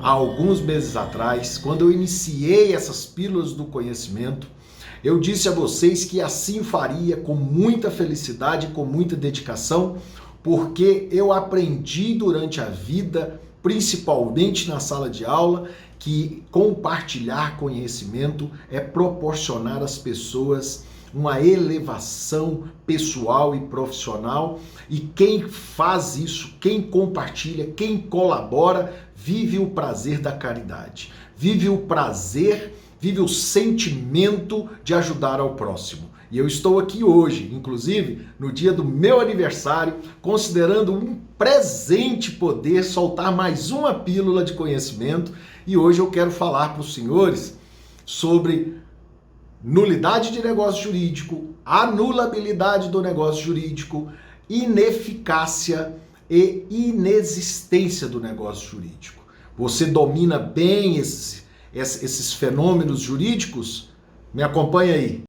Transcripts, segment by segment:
há alguns meses atrás, quando eu iniciei essas pílulas do conhecimento, eu disse a vocês que assim faria com muita felicidade e com muita dedicação, porque eu aprendi durante a vida, principalmente na sala de aula, que compartilhar conhecimento é proporcionar às pessoas uma elevação pessoal e profissional, e quem faz isso, quem compartilha, quem colabora, vive o prazer da caridade, vive o prazer, vive o sentimento de ajudar ao próximo. E eu estou aqui hoje, inclusive, no dia do meu aniversário, considerando um presente poder soltar mais uma pílula de conhecimento, e hoje eu quero falar para os senhores sobre nulidade de negócio jurídico, anulabilidade do negócio jurídico, ineficácia e inexistência do negócio jurídico. Você domina bem esses fenômenos jurídicos? Me acompanha aí.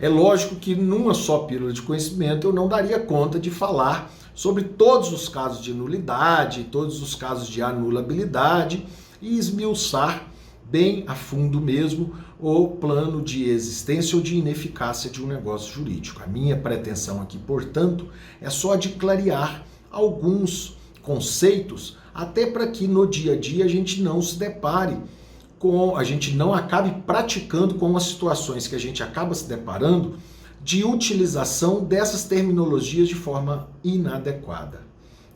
É lógico que numa só pílula de conhecimento eu não daria conta de falar sobre todos os casos de nulidade, todos os casos de anulabilidade e esmiuçar bem a fundo mesmo o plano de existência ou de ineficácia de um negócio jurídico. A minha pretensão aqui, portanto, é só de clarear alguns conceitos, até para que no dia a dia a gente não se depare a gente não acabe praticando com as situações que a gente acaba se deparando de utilização dessas terminologias de forma inadequada.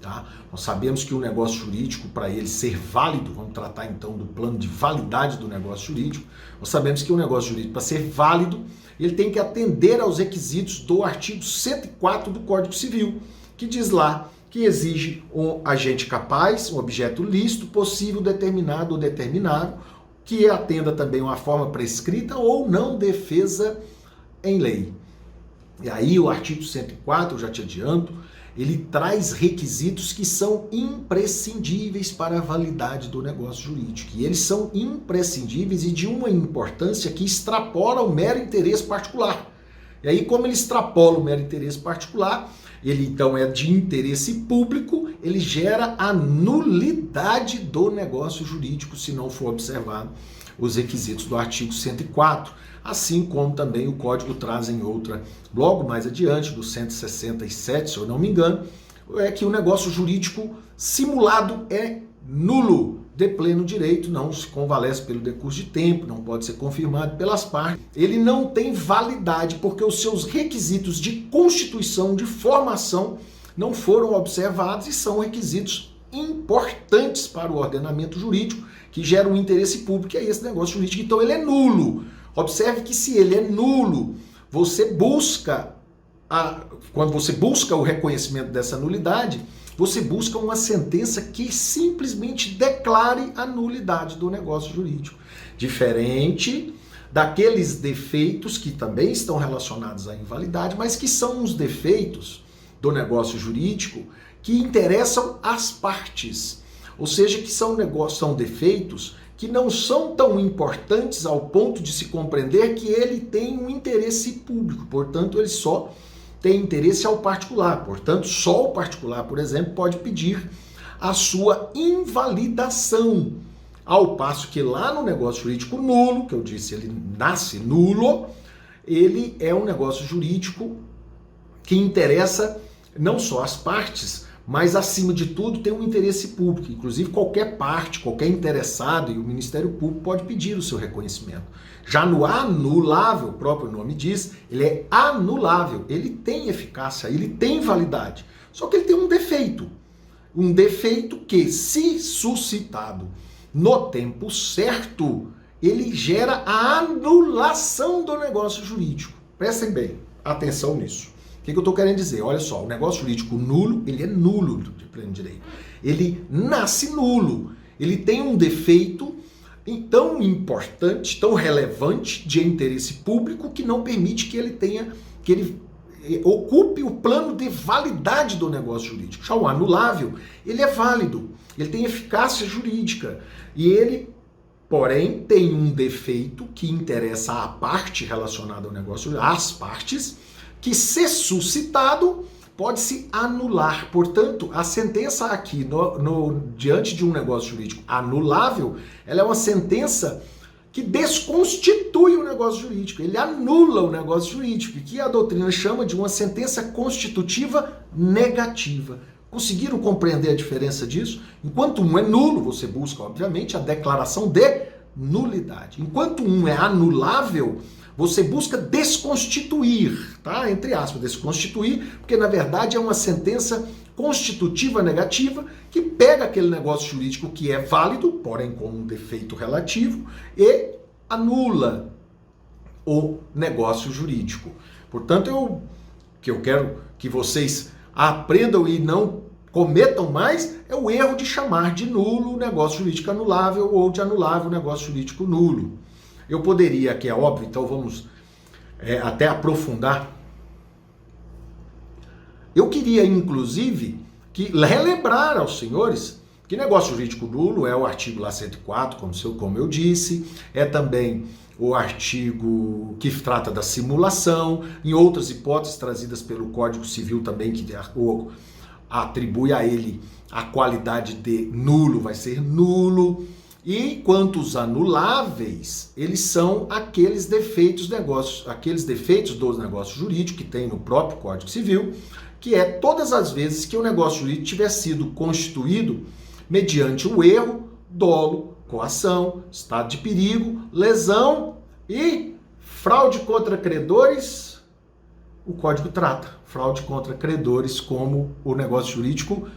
Tá? Nós sabemos que o negócio jurídico, para ele ser válido, vamos tratar então do plano de validade do negócio jurídico, nós sabemos que o negócio jurídico, para ser válido, ele tem que atender aos requisitos do artigo 104 do Código Civil, que diz lá que exige um agente capaz, um objeto lícito, possível, determinado ou determinável, que atenda também uma forma prescrita ou não defesa em lei. E aí o artigo 104, eu já te adianto, ele traz requisitos que são imprescindíveis para a validade do negócio jurídico. E eles são imprescindíveis e de uma importância que extrapola o mero interesse particular. E aí, como ele extrapola o mero interesse particular, ele então é de interesse público, ele gera a nulidade do negócio jurídico se não for observado os requisitos do artigo 104, assim como também o Código traz em outra, logo mais adiante, do 167, se eu não me engano, é que o negócio jurídico simulado é nulo, de pleno direito, não se convalesce pelo decurso de tempo, não pode ser confirmado pelas partes, ele não tem validade porque os seus requisitos de constituição, de formação, não foram observados e são requisitos importantes para o ordenamento jurídico, que gera um interesse público, que é esse negócio jurídico. Então ele é nulo. Observe que se ele é nulo, você busca, quando você busca o reconhecimento dessa nulidade, você busca uma sentença que simplesmente declare a nulidade do negócio jurídico. Diferente daqueles defeitos que também estão relacionados à invalidade, mas que são os defeitos do negócio jurídico que interessam às partes. Ou seja, que são defeitos que não são tão importantes ao ponto de se compreender que ele tem um interesse público. Portanto, ele só tem interesse ao particular. Portanto, só o particular, por exemplo, pode pedir a sua invalidação. Ao passo que lá no negócio jurídico nulo, que eu disse, ele nasce nulo, ele é um negócio jurídico que interessa não só as partes, mas acima de tudo tem um interesse público. Inclusive qualquer parte, qualquer interessado, e o Ministério Público pode pedir o seu reconhecimento. Já no anulável, o próprio nome diz, ele é anulável, ele tem eficácia, ele tem validade. Só que ele tem um defeito que, se suscitado no tempo certo, ele gera a anulação do negócio jurídico. Prestem bem atenção nisso. O que eu estou querendo dizer? Olha só, o negócio jurídico nulo, ele é nulo de pleno direito. Ele nasce nulo. Ele tem um defeito tão importante, tão relevante de interesse público que não permite que ele ocupe o plano de validade do negócio jurídico. Já o anulável, ele é válido, ele tem eficácia jurídica e ele, porém, tem um defeito que interessa à parte relacionada ao negócio, às partes, que, se suscitado, pode-se anular. Portanto, a sentença aqui, diante de um negócio jurídico anulável, ela é uma sentença que desconstitui o negócio jurídico, ele anula o negócio jurídico, que a doutrina chama de uma sentença constitutiva negativa. Conseguiram compreender a diferença disso? Enquanto um é nulo, você busca, obviamente, a declaração de nulidade. Enquanto um é anulável, você busca desconstituir, tá? Entre aspas, desconstituir, porque na verdade é uma sentença constitutiva negativa que pega aquele negócio jurídico que é válido, porém com um defeito relativo, e anula o negócio jurídico. Portanto, eu quero que vocês aprendam e não cometam mais é o erro de chamar de nulo o negócio jurídico anulável ou de anulável o negócio jurídico nulo. Eu poderia, que é óbvio, então vamos até aprofundar. Eu queria, inclusive, relembrar aos senhores que negócio jurídico nulo é o artigo lá 104, como eu disse, é também o artigo que trata da simulação, em outras hipóteses trazidas pelo Código Civil também, que atribui a ele a qualidade de nulo, vai ser nulo. E quanto os anuláveis, eles são aqueles defeitos do negócio jurídico que tem no próprio Código Civil, que é todas as vezes que o negócio jurídico tiver sido constituído mediante o erro, dolo, coação, estado de perigo, lesão e fraude contra credores. O Código trata fraude contra credores como o negócio jurídico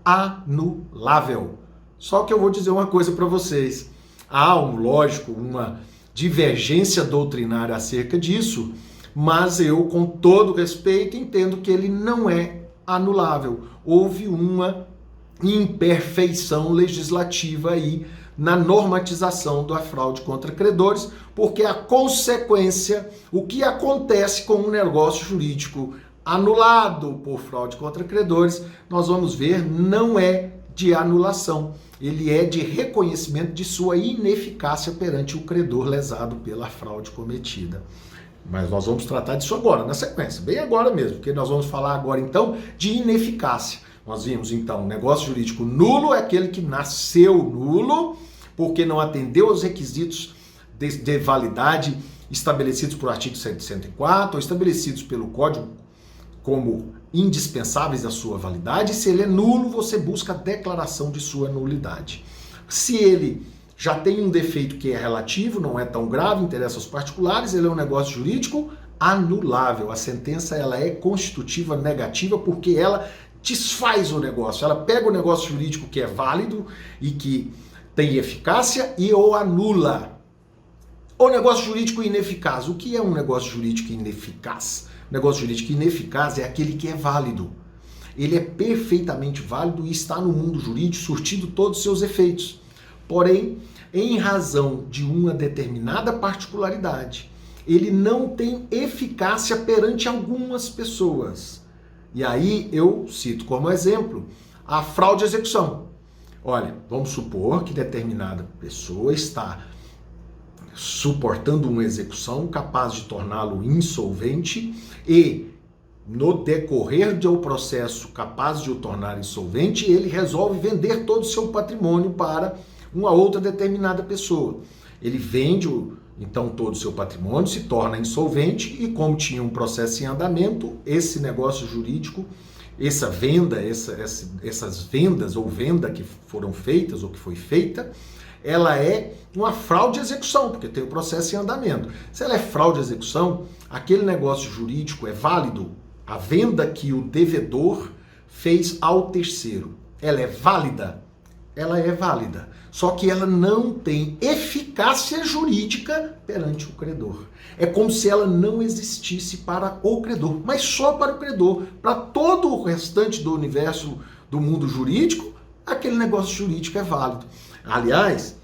anulável. Só que eu vou dizer uma coisa para vocês. Há, lógico, uma divergência doutrinária acerca disso, mas eu, com todo respeito, entendo que ele não é anulável. Houve uma imperfeição legislativa aí na normatização da fraude contra credores, porque a consequência, o que acontece com um negócio jurídico anulado por fraude contra credores, nós vamos ver, não é de anulação. Ele é de reconhecimento de sua ineficácia perante o credor lesado pela fraude cometida. Mas nós vamos tratar disso agora, na sequência, bem agora mesmo, porque nós vamos falar agora então de ineficácia. Nós vimos então, o negócio jurídico nulo é aquele que nasceu nulo, porque não atendeu aos requisitos de validade estabelecidos por artigo 104 ou estabelecidos pelo Código como indispensáveis à sua validade. Se ele é nulo, você busca a declaração de sua nulidade. Se ele já tem um defeito que é relativo, não é tão grave, interessa aos particulares, ele é um negócio jurídico anulável. A sentença ela é constitutiva negativa porque ela desfaz o negócio. Ela pega o negócio jurídico que é válido e que tem eficácia e o anula. O negócio jurídico ineficaz. O que é um negócio jurídico ineficaz? O negócio jurídico ineficaz é aquele que é válido. Ele é perfeitamente válido e está no mundo jurídico surtindo todos os seus efeitos. Porém, em razão de uma determinada particularidade, ele não tem eficácia perante algumas pessoas. E aí eu cito como exemplo a fraude à execução. Olha, vamos supor que determinada pessoa está suportando uma execução capaz de torná-lo insolvente e, no decorrer do processo capaz de o tornar insolvente, ele resolve vender todo o seu patrimônio para uma outra determinada pessoa. Ele vende então todo o seu patrimônio, se torna insolvente e, como tinha um processo em andamento, esse negócio jurídico, essa venda, essas vendas ou venda que foram feitas ou que foi feita, ela é uma fraude à execução, porque tem o processo em andamento. Se ela é fraude à execução, aquele negócio jurídico é válido, a venda que o devedor fez ao terceiro, ela é válida? Ela é válida, só que ela não tem eficácia jurídica perante o credor. É como se ela não existisse para o credor, mas só para o credor. Para todo o restante do universo do mundo jurídico, aquele negócio jurídico é válido. Aliás,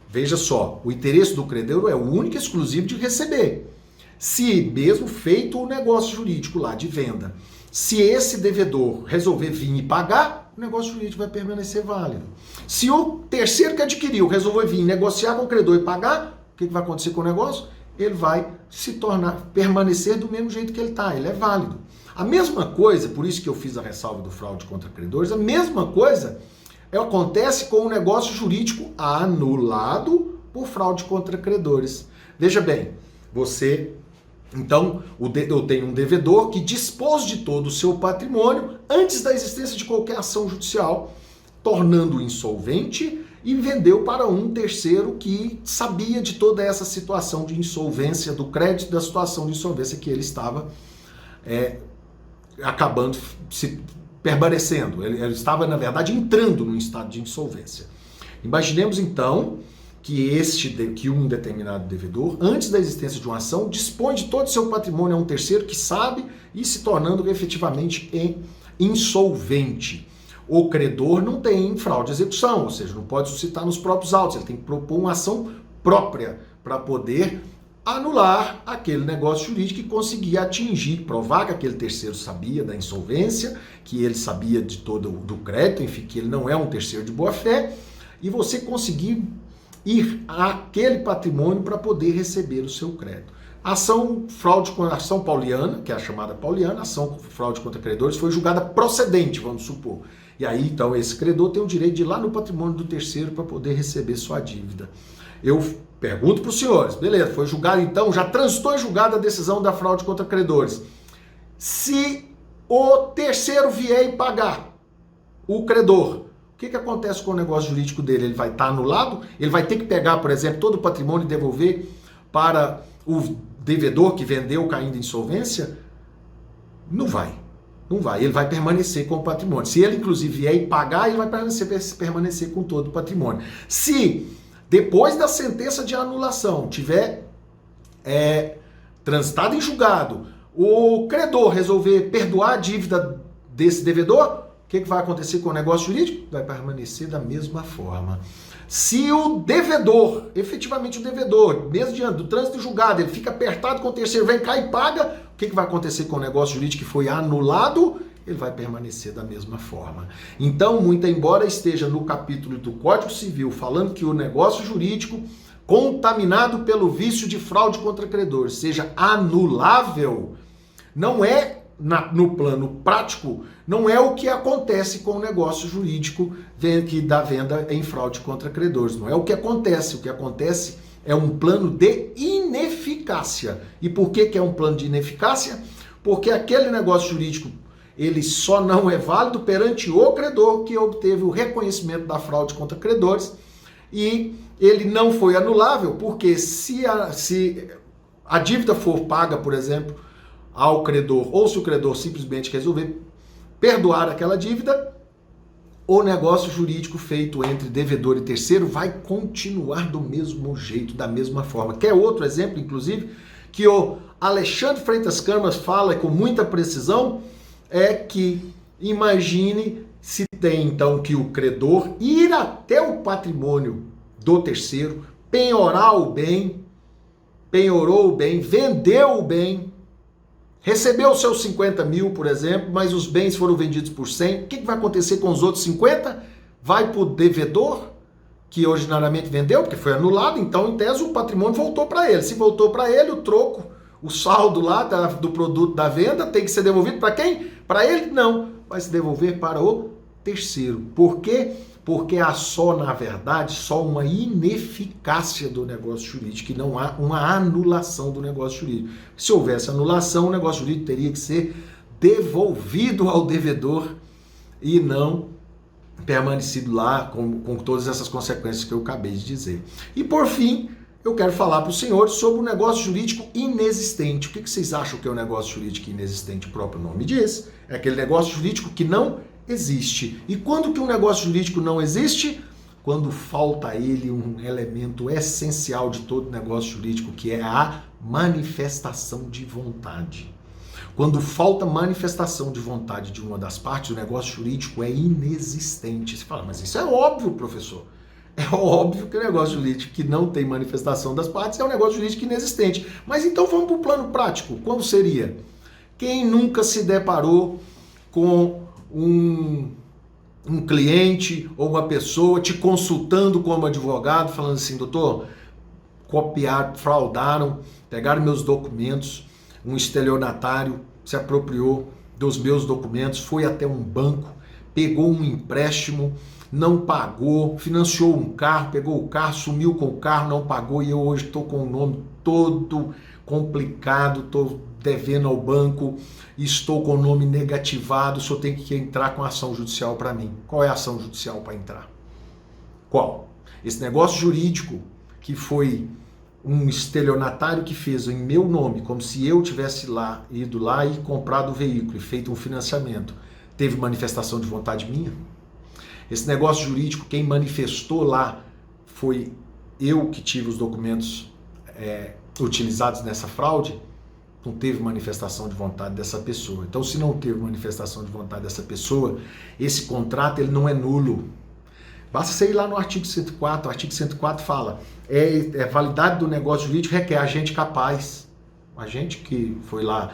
veja só, o interesse do credor é o único e exclusivo de receber. Se mesmo feito o negócio jurídico lá de venda, se esse devedor resolver vir e pagar, o negócio jurídico vai permanecer válido. Se o terceiro que adquiriu resolver vir negociar com o credor e pagar, o que vai acontecer com o negócio? Ele vai permanecer do mesmo jeito que ele está, ele é válido. A mesma coisa, por isso que eu fiz a ressalva do fraude contra credores, a mesma coisa acontece com o negócio jurídico anulado por fraude contra credores. Veja bem, então, eu tenho um devedor que dispôs de todo o seu patrimônio antes da existência de qualquer ação judicial, tornando-o insolvente e vendeu para um terceiro que sabia de toda essa situação de insolvência do crédito, da situação de insolvência que ele estava acabando se permanecendo. Ele estava, na verdade, entrando num estado de insolvência. Imaginemos, então, que um determinado devedor, antes da existência de uma ação, dispõe de todo o seu patrimônio a um terceiro que sabe e se tornando efetivamente insolvente. O credor não tem fraude de execução, ou seja, não pode suscitar nos próprios autos, ele tem que propor uma ação própria para poder anular aquele negócio jurídico e conseguir atingir, provar que aquele terceiro sabia da insolvência, que ele sabia de todo do crédito, enfim, que ele não é um terceiro de boa fé, e você conseguir ir àquele patrimônio para poder receber o seu crédito. A ação pauliana, que é a chamada pauliana, ação fraude contra credores, foi julgada procedente, vamos supor. E aí, então, esse credor tem o direito de ir lá no patrimônio do terceiro para poder receber sua dívida. Eu pergunto para os senhores, beleza, foi julgado então, já transitou em julgado a decisão da fraude contra credores. Se o terceiro vier e pagar o credor, o que acontece com o negócio jurídico dele? Ele vai estar anulado? Ele vai ter que pegar, por exemplo, todo o patrimônio e devolver para o devedor que vendeu caindo em insolvência? Não vai. Não vai. Ele vai permanecer com o patrimônio. Se ele, inclusive, vier e pagar, ele vai permanecer com todo o patrimônio. Se, depois da sentença de anulação, tiver transitado em julgado, o credor resolver perdoar a dívida desse devedor, o que vai acontecer com o negócio jurídico? Vai permanecer da mesma forma. Se o devedor, efetivamente o devedor, mesmo diante do trânsito julgado, ele fica apertado com o terceiro, vem cá e paga, o que vai acontecer com o negócio jurídico que foi anulado? Ele vai permanecer da mesma forma. Então, muito embora esteja no capítulo do Código Civil falando que o negócio jurídico contaminado pelo vício de fraude contra credores seja anulável, não é, no plano prático, não é o que acontece com o negócio jurídico da venda em fraude contra credores. Não é o que acontece. O que acontece é um plano de ineficácia. E por que é um plano de ineficácia? Porque aquele negócio jurídico ele só não é válido perante o credor que obteve o reconhecimento da fraude contra credores e ele não foi anulável, porque se a dívida for paga, por exemplo, ao credor, ou se o credor simplesmente resolver perdoar aquela dívida, o negócio jurídico feito entre devedor e terceiro vai continuar do mesmo jeito, da mesma forma. Quer outro exemplo, inclusive, que o Alexandre Freitas Camas fala com muita precisão, é que imagine se tem então que o credor ir até o patrimônio do terceiro, penhorou o bem, vendeu o bem, recebeu os seus 50 mil, por exemplo, mas os bens foram vendidos por 100. O que vai acontecer com os outros 50? Vai para o devedor, que originariamente vendeu, porque foi anulado, então, em tese, o patrimônio voltou para ele. Se voltou para ele, o troco, o saldo lá do produto da venda tem que ser devolvido para quem? Para ele? Não. Vai se devolver para o terceiro. Por quê? Porque há na verdade, só uma ineficácia do negócio jurídico e não há uma anulação do negócio jurídico. Se houvesse anulação, o negócio jurídico teria que ser devolvido ao devedor e não permanecido lá com todas essas consequências que eu acabei de dizer. E por fim, eu quero falar para os senhores sobre o negócio jurídico inexistente. O que vocês acham que é o negócio jurídico inexistente? O próprio nome diz. É aquele negócio jurídico que não existe. E quando que um negócio jurídico não existe? Quando falta a ele um elemento essencial de todo negócio jurídico, que é a manifestação de vontade. Quando falta manifestação de vontade de uma das partes, o negócio jurídico é inexistente. Você fala, mas isso é óbvio, professor. É óbvio que o negócio jurídico que não tem manifestação das partes é um negócio jurídico inexistente. Mas então vamos para o plano prático. Como seria? Quem nunca se deparou com um cliente ou uma pessoa te consultando como advogado, falando assim, doutor, copiaram, fraudaram, pegaram meus documentos, um estelionatário se apropriou dos meus documentos, foi até um banco, pegou um empréstimo, não pagou, financiou um carro, pegou o carro, sumiu com o carro, não pagou e eu hoje estou com o nome todo complicado, estou devendo ao banco, estou com o nome negativado, só tem que entrar com ação judicial para mim. Qual é a ação judicial para entrar? Qual? Esse negócio jurídico que foi um estelionatário que fez em meu nome, como se eu tivesse ido lá e comprado o veículo e feito um financiamento, teve manifestação de vontade minha? Esse negócio jurídico, quem manifestou lá foi eu que tive os documentos utilizados nessa fraude? Não teve manifestação de vontade dessa pessoa. Então, se não teve manifestação de vontade dessa pessoa, esse contrato ele não é nulo. Basta você ir lá no artigo 104. O artigo 104 fala: validade do negócio jurídico requer agente capaz. A gente que foi lá,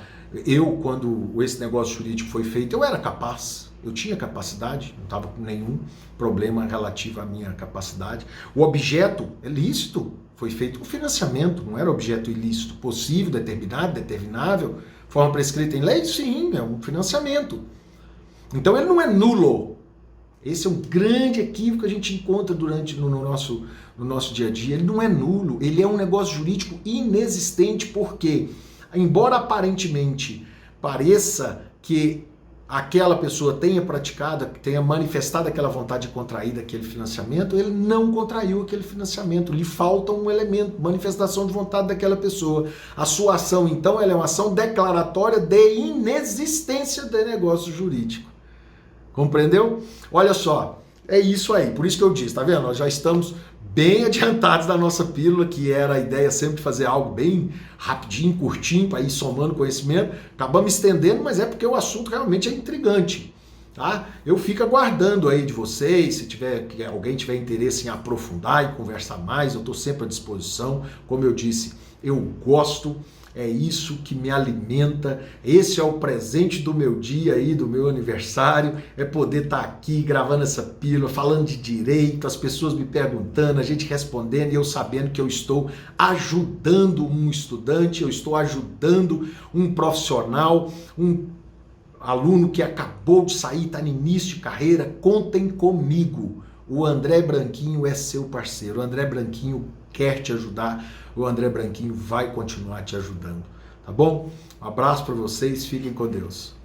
quando esse negócio jurídico foi feito, eu era capaz. Eu tinha capacidade, não estava com nenhum problema relativo à minha capacidade. O objeto é lícito, foi feito com financiamento, não era objeto ilícito, possível, determinado, determinável, forma prescrita em lei? Sim, é um financiamento. Então ele não é nulo. Esse é um grande equívoco que a gente encontra no nosso dia a dia. Ele não é nulo, ele é um negócio jurídico inexistente, porque, embora aparentemente pareça que aquela pessoa tenha manifestado aquela vontade de contrair aquele financiamento, ele não contraiu aquele financiamento, lhe falta um elemento, manifestação de vontade daquela pessoa. A sua ação, então, ela é uma ação declaratória de inexistência de negócio jurídico. Compreendeu? Olha só, é isso aí, por isso que eu disse, tá vendo? Nós já estamos bem adiantados da nossa pílula, que era a ideia sempre de fazer algo bem rapidinho, curtinho, para ir somando conhecimento. Acabamos estendendo, mas é porque o assunto realmente é intrigante, tá? Eu fico aguardando aí de vocês, se alguém tiver interesse em aprofundar e conversar mais, eu estou sempre à disposição. Como eu disse, eu gosto, é isso que me alimenta, esse é o presente do meu dia aí, do meu aniversário, é poder estar aqui gravando essa pílula, falando de direito, as pessoas me perguntando, a gente respondendo e eu sabendo que eu estou ajudando um estudante, eu estou ajudando um profissional, um aluno que acabou de sair, está no início de carreira. Contem comigo. O André Branquinho é seu parceiro. O André Branquinho quer te ajudar. O André Branquinho vai continuar te ajudando. Tá bom? Um abraço para vocês. Fiquem com Deus.